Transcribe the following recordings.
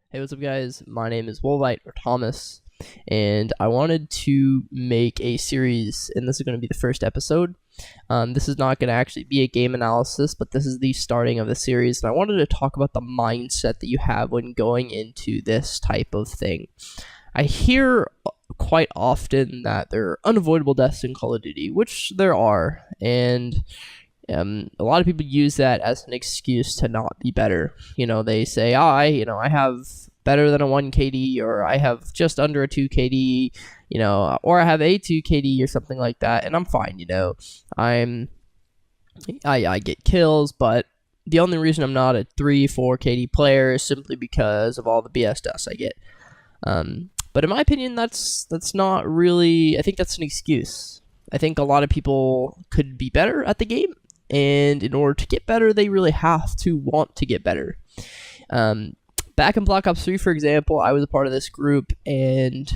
Hey, what's up, guys? My name is Wolvite or Thomas, and I wanted to make a series, and this is going to be the first episode. This is not going to actually be a game analysis, but this is the starting of the series, and I wanted to talk about the mindset that you have when going into this type of thing. I hear quite often that there are unavoidable deaths in Call of Duty, which there are, and a lot of people use that as an excuse to not be better. They say, I have better than a 1 KD, or I have just under a 2 KD, or I have a 2 KD or something like that, and I'm fine. I get kills, but the only reason I'm not a 3-4 KD player is simply because of all the BS deaths I get. But in my opinion, that's not really. I think that's an excuse. I think a lot of people could be better at the game, and in order to get better, they really have to want to get better. Back in Black Ops 3, for example, I was a part of this group, and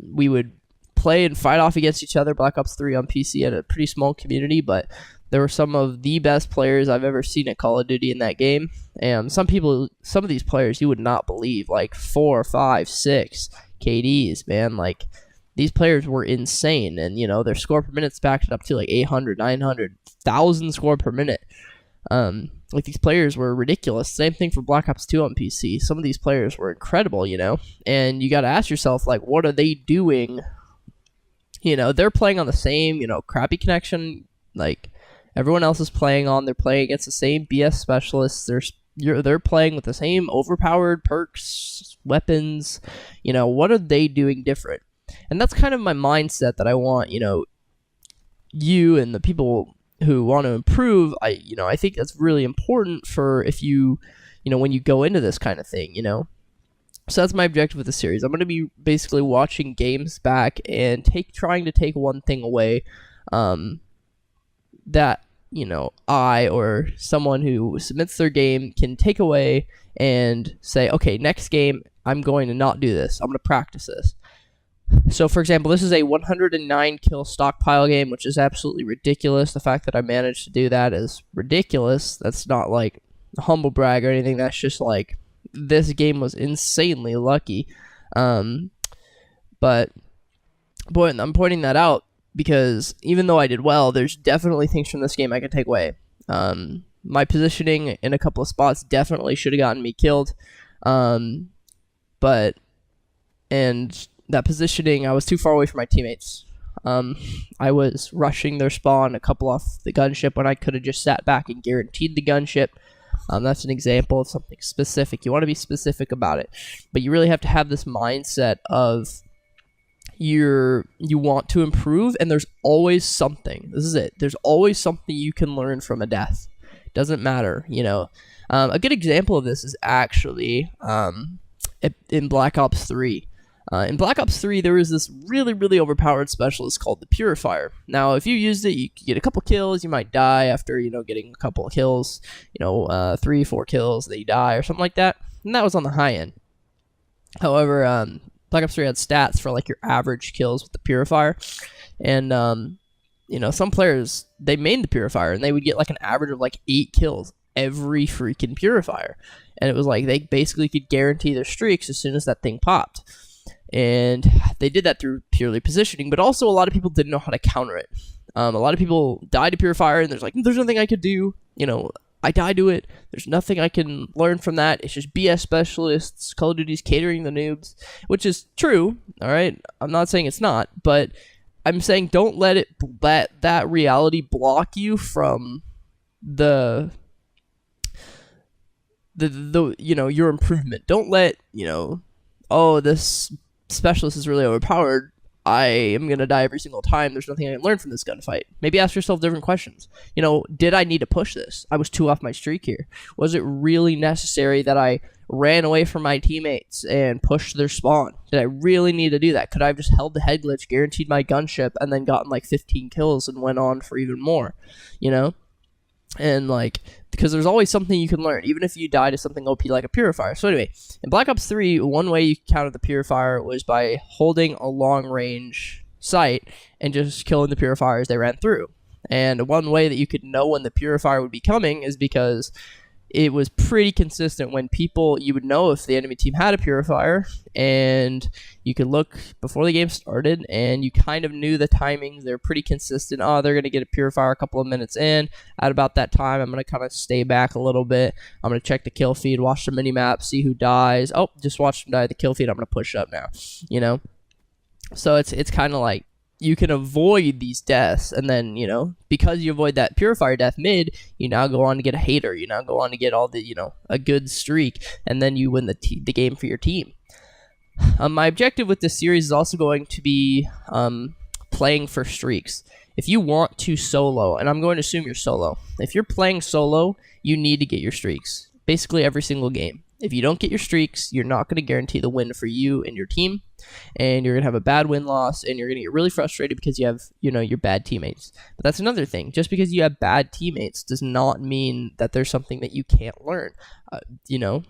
we would play and fight off against each other. Black Ops 3 on PC had a pretty small community, but there were some of the best players I've ever seen at Call of Duty in that game. And some of these players you would not believe, like 4, 5, 6 KDs, man. Like, these players were insane, and their score per minute's backed up to like 800, 900, 1,000 score per minute. Like, these players were ridiculous. Same thing for Black Ops 2 on PC. Some of these players were incredible, and you got to ask yourself, like, what are they doing? They're playing on the same, crappy connection like everyone else is playing on. They're playing against the same BS specialists. They're playing with the same overpowered perks, weapons. What are they doing different? And that's kind of my mindset that I want, you and the people who want to improve. I think that's really important for if you, when you go into this kind of thing, So that's my objective with the series. I'm going to be basically watching games back and trying to take one thing away, that, I or someone who submits their game can take away and say, okay, next game, I'm going to not do this. I'm going to practice this. So, for example, this is a 109 kill stockpile game, which is absolutely ridiculous. The fact that I managed to do that is ridiculous. That's not like a humble brag or anything. That's just like, this game was insanely lucky. But boy, I'm pointing that out because even though I did well, there's definitely things from this game I can take away. My positioning in a couple of spots definitely should have gotten me killed. And that positioning, I was too far away from my teammates. I was rushing their spawn a couple off the gunship when I could have just sat back and guaranteed the gunship. That's an example of something specific. You want to be specific about it, but you really have to have this mindset of you want to improve, and there's always something. This is it. There's always something you can learn from a death. Doesn't matter, A good example of this is actually in Black Ops 3. In Black Ops 3, there was this really, really overpowered specialist called the Purifier. Now, if you used it, you could get a couple kills. You might die after, getting a couple of kills. 3, 4 kills, then you die or something like that. And that was on the high end. However, Black Ops 3 had stats for, like, your average kills with the Purifier. And, some players, they mained the Purifier, and they would get, like, an average of, like, 8 kills every freaking Purifier. And it was like they basically could guarantee their streaks as soon as that thing popped. And they did that through purely positioning, but also a lot of people didn't know how to counter it. A lot of people died to Purifier, and there's nothing I could do. I died to it. There's nothing I can learn from that. It's just BS specialists. Call of Duty's catering the noobs, which is true. All right, I'm not saying it's not, but I'm saying don't let that reality block you from the your improvement. Don't let this specialist is really overpowered. I am going to die every single time. There's nothing I can learn from this gunfight. Maybe ask yourself different questions. Did I need to push this? I was 2 off my streak here. Was it really necessary that I ran away from my teammates and pushed their spawn? Did I really need to do that? Could I have just held the head glitch, guaranteed my gunship, and then gotten like 15 kills and went on for even more? And because there's always something you can learn, even if you die to something OP like a Purifier. So anyway, in Black Ops 3, one way you countered the Purifier was by holding a long-range sight and just killing the Purifier as they ran through. And one way that you could know when the Purifier would be coming is because it was pretty consistent when you would know if the enemy team had a purifier, and you could look before the game started and you kind of knew the timings. They're pretty consistent. Oh, they're going to get a purifier a couple of minutes in. At about that time, I'm going to kind of stay back a little bit. I'm going to check the kill feed, watch the mini map, see who dies. Oh, just watch them die at the kill feed. I'm going to push up now, you know? So it's kind of like, you can avoid these deaths, and then, you know, because you avoid that purifier death mid, you now go on to get a hater, you now go on to get all the, you know, a good streak, and then you win the game for your team. My objective with this series is also going to be playing for streaks. If you want to solo, and I'm going to assume you're solo, if you're playing solo, you need to get your streaks basically every single game. If you don't get your streaks, you're not going to guarantee the win for you and your team, and you're going to have a bad win-loss, and you're going to get really frustrated because you have, you know, your bad teammates. But that's another thing. Just because you have bad teammates does not mean that there's something that you can't learn. You know,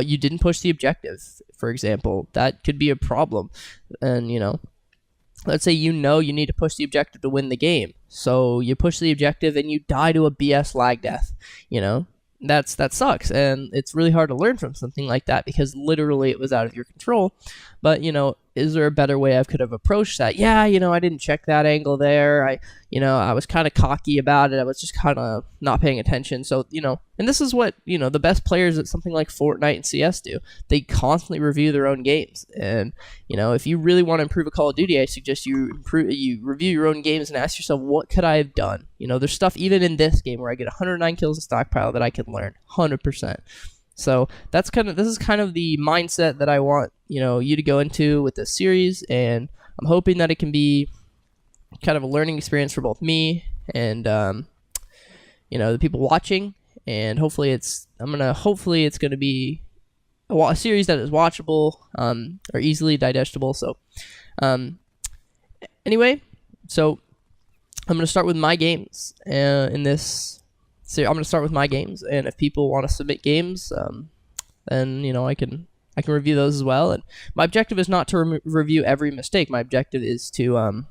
you didn't push the objective, for example. That could be a problem. And, you know, let's say you know you need to push the objective to win the game. So you push the objective and you die to a BS lag death, you know. That sucks, and it's really hard to learn from something like that because literally it was out of your control. But, you know, is there a better way I could have approached that? Yeah, you know, I didn't check that angle there. I was kind of cocky about it. I was just kind of not paying attention. So, you know, and this is what, you know, the best players at something like Fortnite and CS do. They constantly review their own games. And, you know, if you really want to improve a Call of Duty, I suggest you review your own games and ask yourself, what could I have done? You know, there's stuff even in this game where I get 109 kills in stockpile that I can learn 100%. So this is kind of the mindset that I want, you know, you to go into with this series, and I'm hoping that it can be kind of a learning experience for both me and you know, the people watching, and hopefully it's going to be a series that is watchable or easily digestible. So anyway, so I'm going to start with my games in this. So I'm going to start with my games, and if people want to submit games, then, you know, I can review those as well. And my objective is not to review every mistake. My objective is to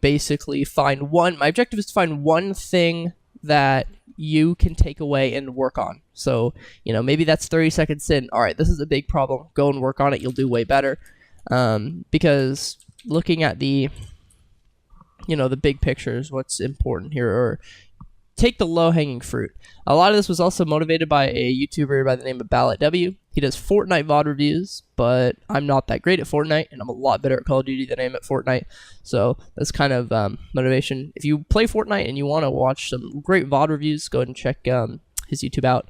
basically find one. My objective is to find one thing that you can take away and work on. So, you know, maybe that's 30 seconds in. All right, this is a big problem. Go and work on it. You'll do way better. Because looking at the, you know, the big picture is what's important here, or take the low-hanging fruit. A lot of this was also motivated by a YouTuber by the name of Ballatw. He does Fortnite VOD reviews, but I'm not that great at Fortnite, and I'm a lot better at Call of Duty than I am at Fortnite. So that's kind of motivation. If you play Fortnite and you want to watch some great VOD reviews, go ahead and check his YouTube out.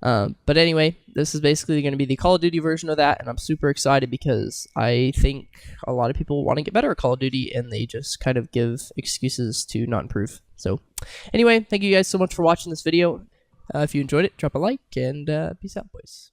But anyway, this is basically going to be the Call of Duty version of that, and I'm super excited because I think a lot of people want to get better at Call of Duty, and they just kind of give excuses to not improve. So anyway, thank you guys so much for watching this video. If you enjoyed it, drop a like, and peace out, boys.